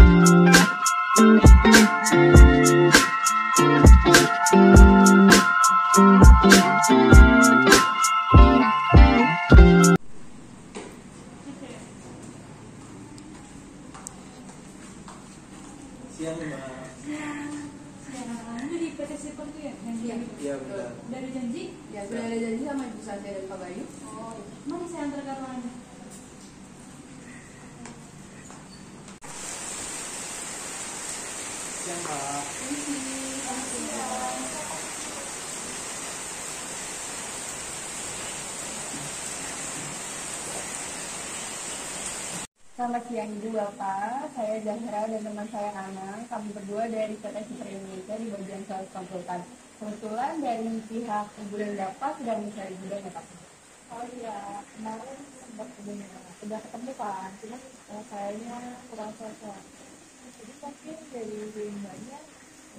Siang Mbak. Siang. Jadi PT Sipon tuh ya? Iya benar. Udah ada janji? Ya, sudah ada janji sama Ibu Santi dan Pak Bayu. Oh, mari saya antar ke ruangannya. Siang Pak. Selamat siang Ibu Bapak, saya Zahra dan teman saya Anang. Kami berdua dari PT Super Indonesia di bagian sales konsultan. Kebetulan dari pihak Ibu dan Bapak sedang mencari gudang ya Pak? Oh iya, kemarin sempat udah ketemu Pak, cuma kayaknya kurang cocok. Jadi mungkin dari mbaknya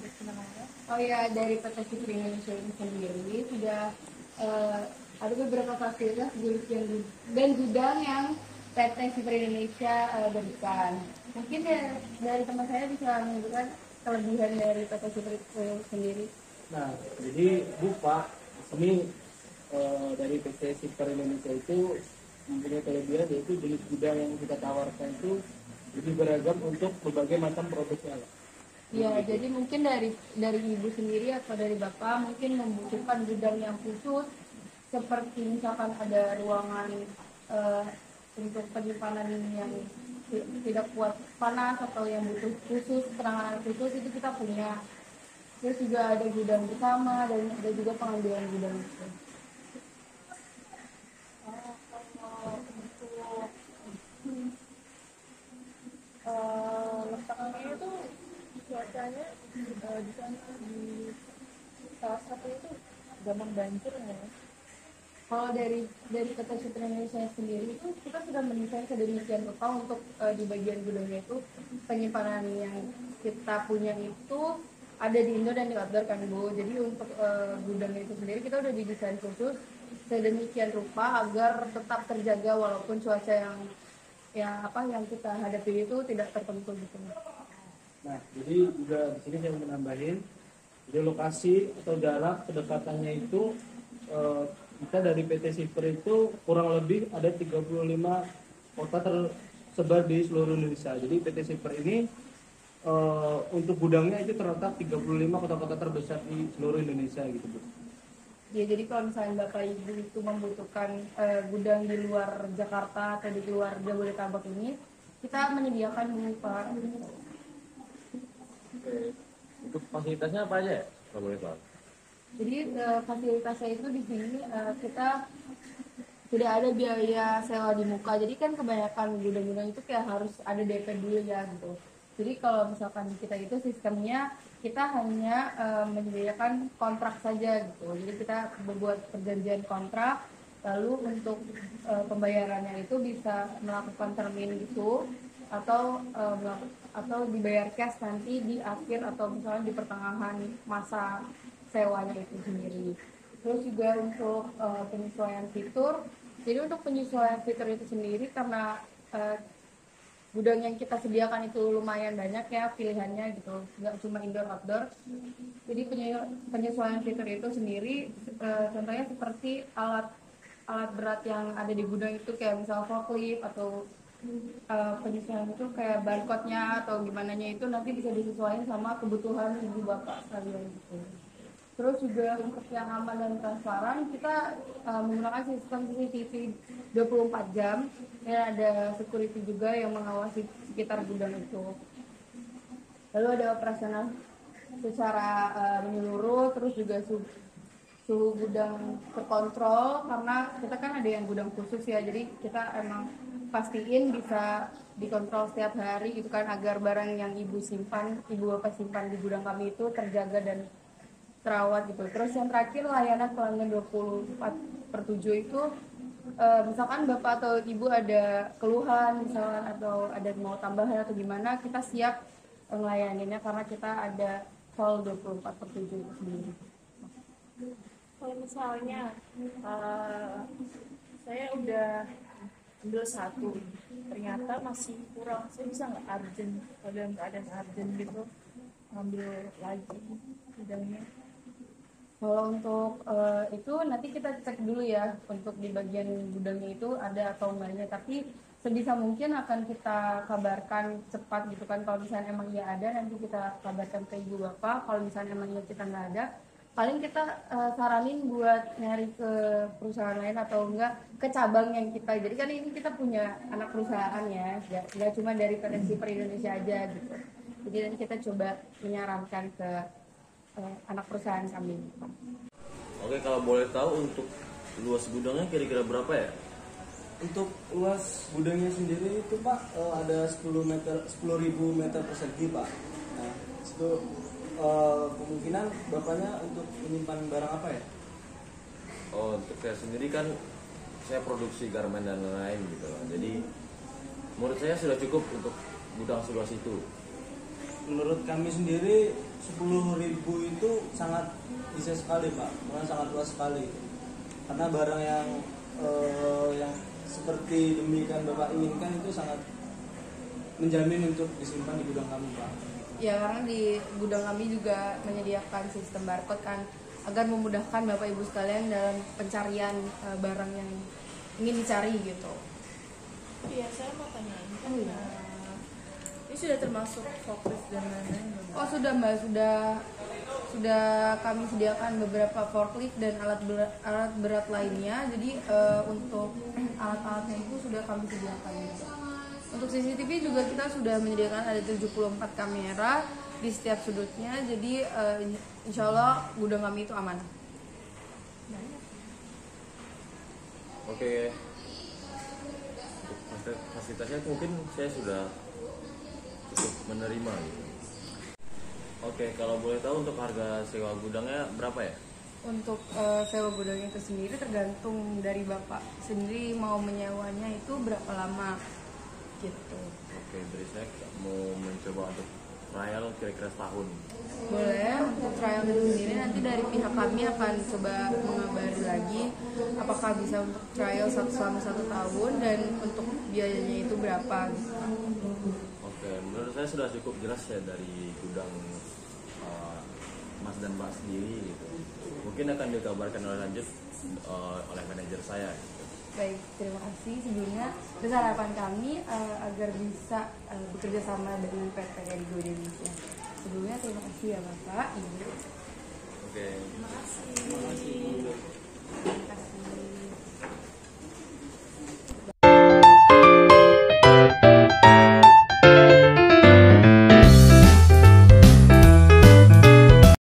ada penangannya. Oh iya, dari PT Super Indonesia ini sendiri sudah ada beberapa fasilitas dan gudang yang PT Super Indonesia berikan. Mungkin dari teman saya bisa menunjukkan kelebihan dari PT Super sendiri. Nah, jadi Bu Pak, ini dari PT Super Indonesia itu mempunyai kelebihan yaitu jenis gudang yang kita tawarkan itu lebih beragam untuk berbagai macam produknya. Ya, jadi mungkin dari Ibu sendiri atau dari Bapak mungkin membutuhkan gudang yang khusus seperti misalkan ada ruangan untuk penyimpanan yang tidak kuat panas atau yang butuh khusus penanganan khusus itu kita punya. Terus juga ada gudang bersama dan ada juga pengambilan gudang itu. Kalau untuk letaknya itu cuacanya di sana di salah satu itu gampang banjir ya. Kalau dari PT Super Indonesia sendiri itu kita sudah mendesain sedemikian rupa untuk di bagian gudangnya itu penyimpanan yang kita punya itu ada di indoor dan di outdoor kan Bu. Jadi untuk gudangnya itu sendiri kita udah didesain khusus sedemikian rupa agar tetap terjaga walaupun cuaca yang kita hadapi itu tidak tertentu gitu. Nah, jadi juga di sini saya mau nambahin, jadi lokasi atau jarak kedekatannya itu kita dari PT Super itu kurang lebih ada 35 kota tersebar di seluruh Indonesia. Jadi PT Super ini untuk gudangnya itu terletak 35 kota-kota terbesar di seluruh Indonesia gitu Bu. Ya, jadi kalau misalnya Bapak Ibu itu membutuhkan gudang di luar Jakarta atau di luar Jabodetabek ini, kita menyediakan Bu Pak. Oke. Untuk fasilitasnya apa aja ya? Kalau boleh tahu. Jadi fasilitasnya itu di sini kita tidak ada biaya sewa di muka. Jadi kan kebanyakan gudang-gudang itu kayak harus ada DP dulu ya gitu. Jadi kalau misalkan kita itu sistemnya kita hanya menyediakan kontrak saja gitu. Jadi kita membuat perjanjian kontrak, lalu untuk pembayarannya itu bisa melakukan termin gitu atau dibayar cash nanti di akhir atau misalnya di pertengahan masa sewanya itu sendiri. Terus juga untuk penyesuaian fitur. Jadi untuk penyesuaian fitur itu sendiri karena gudang yang kita sediakan itu lumayan banyak ya pilihannya gitu, nggak cuma indoor outdoor. Jadi penyesuaian fitur itu sendiri contohnya seperti alat berat yang ada di gudang itu kayak misal forklift atau penyesuaian itu kayak barcode-nya atau gimana nya itu nanti bisa disesuaikan sama kebutuhan ibu bapak sekalian gitu. Terus juga untuk yang aman dan transparan kita menggunakan sistem CCTV 24 jam dan ada security juga yang mengawasi sekitar gudang itu. Lalu ada operasional secara menyeluruh, terus juga suhu gudang terkontrol karena kita kan ada yang gudang khusus ya, jadi kita emang pastiin bisa dikontrol setiap hari gitu kan agar barang yang ibu bapak simpan di gudang kami itu terjaga dan terawat gitu. Terus yang terakhir layanan pelanggan 24/7 itu misalkan bapak atau ibu ada keluhan misalkan atau ada mau tambahan atau gimana, kita siap ngelayaninnya karena kita ada call 24/7 itu sendiri. Kalau misalnya saya udah ambil satu, ternyata masih kurang, saya bisa nggak urgent, kalau dalam keadaan urgent gitu ngambil lagi gudangnya. Kalau untuk itu nanti kita cek dulu ya untuk di bagian gudangnya itu ada atau enggaknya. Tapi sebisa mungkin akan kita kabarkan cepat gitu kan. Kalau misalnya emang ya ada, nanti kita kabarkan ke ibu bapak. Kalau misalnya emang ya kita nggak ada, paling kita saranin buat nyari ke perusahaan lain atau enggak ke cabang yang kita. Jadi kan ini kita punya anak perusahaan ya, nggak cuma dari PT Shipper Indonesia aja gitu. Jadi nanti kita coba menyarankan ke anak perusahaan kami. Oke, kalau boleh tahu untuk luas gudangnya kira-kira berapa ya? Untuk luas gudangnya sendiri itu Pak ada 10.000 meter persegi Pak. Nah itu kemungkinan bapaknya untuk menyimpan barang apa ya? Oh, untuk saya sendiri kan saya produksi garmen dan lain-lain gitu loh. Jadi menurut saya sudah cukup untuk gudang seluas itu. Menurut kami sendiri 10.000 itu sangat bisa sekali Pak, malah sangat luas sekali. Karena barang yang seperti demikian Bapak inginkan itu sangat menjamin untuk disimpan di gudang kami Pak. Ya karena di gudang kami juga menyediakan sistem barcode kan agar memudahkan Bapak Ibu sekalian dalam pencarian barang yang ingin dicari gitu. Iya, saya mau tanya ini kan, Oh, iya. ini sudah termasuk forklift dan lain-lain belum? Oh sudah Mbak, sudah kami sediakan beberapa forklift dan alat berat lainnya. Jadi untuk alat-alatnya itu sudah kami sediakan juga. Untuk CCTV juga kita sudah menyediakan ada 74 kamera di setiap sudutnya. Jadi insya Allah gudang kami itu aman. Oke. Untuk fasilitasnya mungkin saya sudah cukup menerima gitu. Oke, kalau boleh tahu untuk harga sewa gudangnya berapa ya? Untuk sewa gudang itu sendiri tergantung dari Bapak sendiri mau menyewanya itu berapa lama gitu. Oke, dari saya mau mencoba untuk trial kira-kira setahun. Boleh, untuk trial itu sendiri nanti dari pihak kami akan coba mengabari lagi apakah bisa untuk trial selama 1 tahun dan untuk biayanya itu berapa gitu. Oke, menurut saya sudah cukup jelas ya dari gudang Mas dan Mbak sendiri gitu. Mungkin akan dikabarkan oleh lanjut oleh manajer saya gitu. Baik, terima kasih sebelumnya. Terus harapan kami agar bisa bekerja sama dengan PT Erigo Indonesia. Sebelumnya terima kasih ya Bapak, Ibu. Oke. Terima kasih. Terima kasih. Terima kasih.